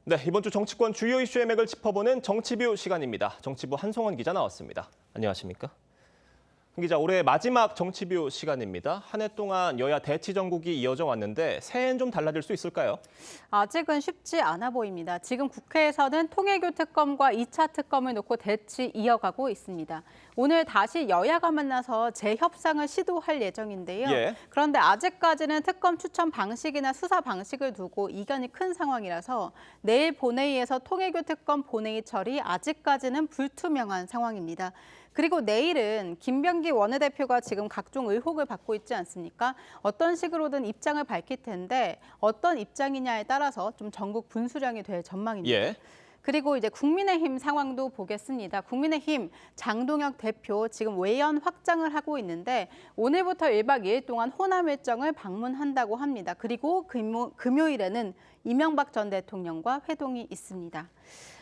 네, 이번 주 정치권 주요 이슈의 맥을 짚어보는 정치뷰 시간입니다. 정치부 한송원 기자 나왔습니다. 안녕하십니까? 한 기자, 올해 마지막 정치뷰 시간입니다. 한 해 동안 여야 대치 전국이 이어져 왔는데 새해엔 좀 달라질 수 있을까요? 아직은 쉽지 않아 보입니다. 지금 국회에서는 통일교 특검과 2차 특검을 놓고 대치 이어가고 있습니다. 오늘 다시 여야가 만나서 재협상을 시도할 예정인데요. 예. 그런데 아직까지는 특검 추천 방식이나 수사 방식을 두고 이견이 큰 상황이라서 내일 본회의에서 통일교 특검 본회의 처리 아직까지는 불투명한 상황입니다. 그리고 내일은 김병기 원내대표가 지금 각종 의혹을 받고 있지 않습니까? 어떤 식으로든 입장을 밝힐 텐데 어떤 입장이냐에 따라서 좀 전국 분수령이 될 전망입니다. 예. 그리고 이제 국민의힘 상황도 보겠습니다. 국민의힘 장동혁 대표 지금 외연 확장을 하고 있는데 오늘부터 1박 2일 동안 호남 일정을 방문한다고 합니다. 그리고 금요일에는 이명박 전 대통령과 회동이 있습니다.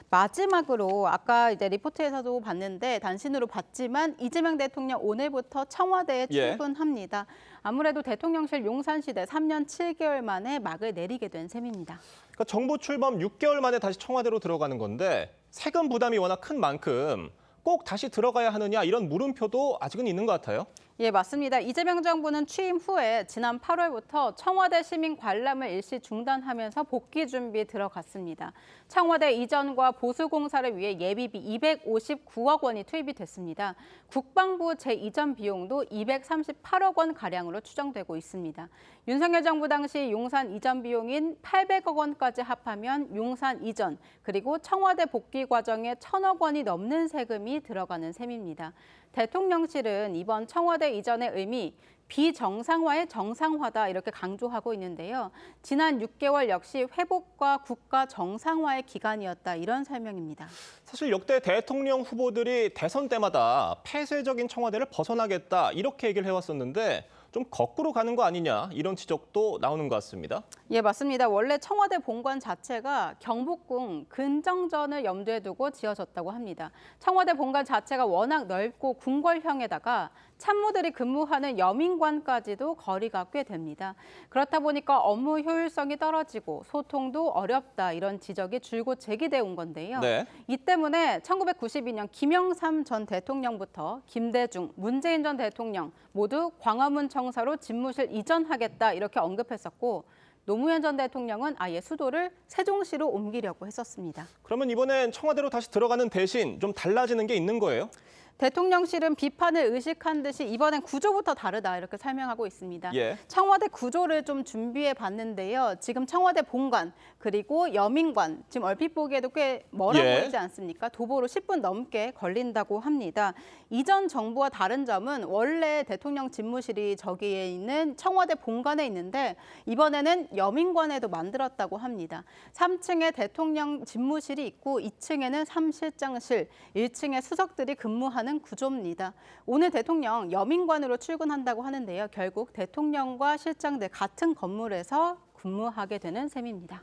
마지막으로 아까 이제 리포트에서도 봤는데 단신으로 봤지만 이재명 대통령 오늘부터 청와대에 출근합니다. 아무래도 대통령실 용산시대 3년 7개월 만에 막을 내리게 된 셈입니다. 그러니까 정부 출범 6개월 만에 다시 청와대로 들어가는 건데 세금 부담이 워낙 큰 만큼 꼭 다시 들어가야 하느냐 이런 물음표도 아직은 있는 것 같아요. 예, 맞습니다. 이재명 정부는 취임 후에 지난 8월부터 청와대 시민 관람을 일시 중단하면서 복귀 준비에 들어갔습니다. 청와대 이전과 보수 공사를 위해 예비비 259억 원이 투입이 됐습니다. 국방부 재이전 비용도 238억 원 가량으로 추정되고 있습니다. 윤석열 정부 당시 용산 이전 비용인 800억 원까지 합하면 용산 이전 그리고 청와대 복귀 과정에 1,000억 원이 넘는 세금이 들어가는 셈입니다. 대통령실은 이번 청와대 이전의 의미, 비정상화의 정상화다 이렇게 강조하고 있는데요. 지난 6개월 역시 회복과 국가 정상화의 기간이었다 이런 설명입니다. 사실 역대 대통령 후보들이 대선 때마다 폐쇄적인 청와대를 벗어나겠다 이렇게 얘기를 해왔었는데 좀 거꾸로 가는 거 아니냐 이런 지적도 나오는 것 같습니다. 예, 맞습니다. 원래 청와대 본관 자체가 경복궁 근정전을 염두에 두고 지어졌다고 합니다. 청와대 본관 자체가 워낙 넓고 궁궐형에다가 참모들이 근무하는 여민관까지도 거리가 꽤 됩니다. 그렇다 보니까 업무 효율성이 떨어지고 소통도 어렵다 이런 지적이 줄곧 제기돼 온 건데요. 네. 이 때문에 1992년 김영삼 전 대통령부터 김대중, 문재인 전 대통령 모두 광화문 청사로 집무실 이전하겠다 이렇게 언급했었고 노무현 전 대통령은 아예 수도를 세종시로 옮기려고 했었습니다. 그러면 이번엔 청와대로 다시 들어가는 대신 좀 달라지는 게 있는 거예요? 대통령실은 비판을 의식한 듯이 이번엔 구조부터 다르다 이렇게 설명하고 있습니다. 예. 청와대 구조를 좀 준비해 봤는데요. 지금 청와대 본관 그리고 여민관 지금 얼핏 보기에도 꽤 멀어 보이지 않습니까? 도보로 10분 넘게 걸린다고 합니다. 이전 정부와 다른 점은 원래 대통령 집무실이 저기에 있는 청와대 본관에 있는데 이번에는 여민관에도 만들었다고 합니다. 3층에 대통령 집무실이 있고 2층에는 3실장실, 1층에 수석들이 근무하는 구조입니다. 오늘 대통령 여민관으로 출근한다고 하는데요. 결국 대통령과 실장들 같은 건물에서 근무하게 되는 셈입니다.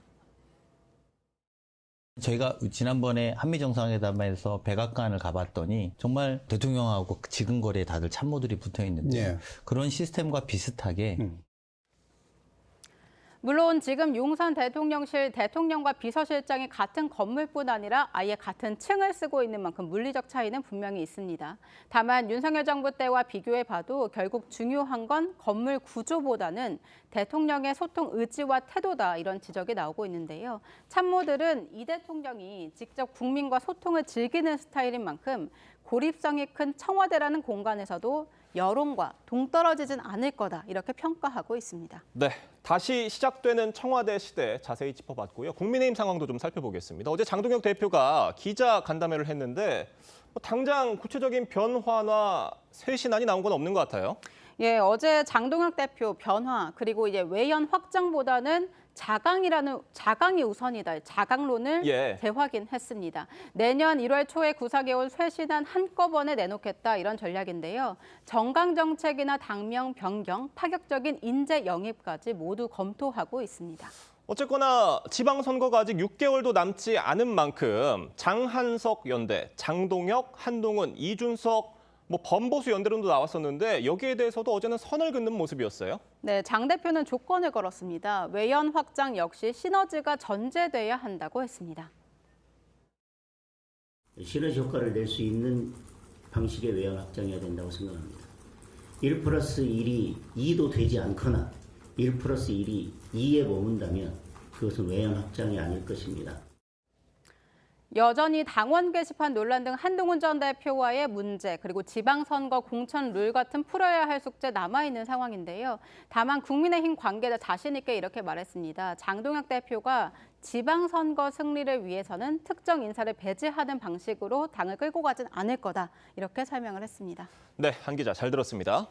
저희가 지난번에 한미정상회담에서 백악관을 가봤더니 정말 대통령하고 지근거리에 다들 참모들이 붙어 있는데 그런 시스템과 비슷하게 물론 지금 용산 대통령실 대통령과 비서실장이 같은 건물뿐 아니라 아예 같은 층을 쓰고 있는 만큼 물리적 차이는 분명히 있습니다. 다만 윤석열 정부 때와 비교해 봐도 결국 중요한 건 건물 구조보다는 대통령의 소통 의지와 태도다 이런 지적이 나오고 있는데요. 참모들은 이 대통령이 직접 국민과 소통을 즐기는 스타일인 만큼 고립성이 큰 청와대라는 공간에서도 여론과 동떨어지진 않을 거다 이렇게 평가하고 있습니다. 네, 다시 시작되는 청와대 시대 자세히 짚어봤고요. 국민의힘 상황도 좀 살펴보겠습니다. 어제 장동혁 대표가 기자 간담회를 했는데 당장 구체적인 변화나 새 신안이 나온 건 없는 것 같아요. 예, 어제 장동혁 대표 변화 그리고 이제 외연 확장보다는 자강이 우선이다. 자강론을 재확인했습니다. 내년 1월 초에 구상해온 쇄신안 한꺼번에 내놓겠다 이런 전략인데요. 정강 정책이나 당명 변경, 파격적인 인재 영입까지 모두 검토하고 있습니다. 어쨌거나 지방선거가 아직 6개월도 남지 않은 만큼 장한석 연대, 장동혁, 한동훈, 이준석 뭐 범보수 연대론도 나왔었는데 여기에 대해서도 어제는 선을 긋는 모습이었어요. 네, 장 대표는 조건을 걸었습니다. 외연 확장 역시 시너지가 전제돼야 한다고 했습니다. 시너지 효과를 낼 수 있는 방식의 외연 확장이어야 된다고 생각합니다. 1+1이 2도 되지 않거나 1+1이 2에 머문다면 그것은 외연 확장이 아닐 것입니다. 여전히 당원 게시판 논란 등 한동훈 전 대표와의 문제, 그리고 지방선거 공천 룰 같은 풀어야 할 숙제 남아있는 상황인데요. 다만 국민의힘 관계자 자신 있게 이렇게 말했습니다. 장동혁 대표가 지방선거 승리를 위해서는 특정 인사를 배제하는 방식으로 당을 끌고 가진 않을 거다. 이렇게 설명을 했습니다. 네, 한 기자 잘 들었습니다.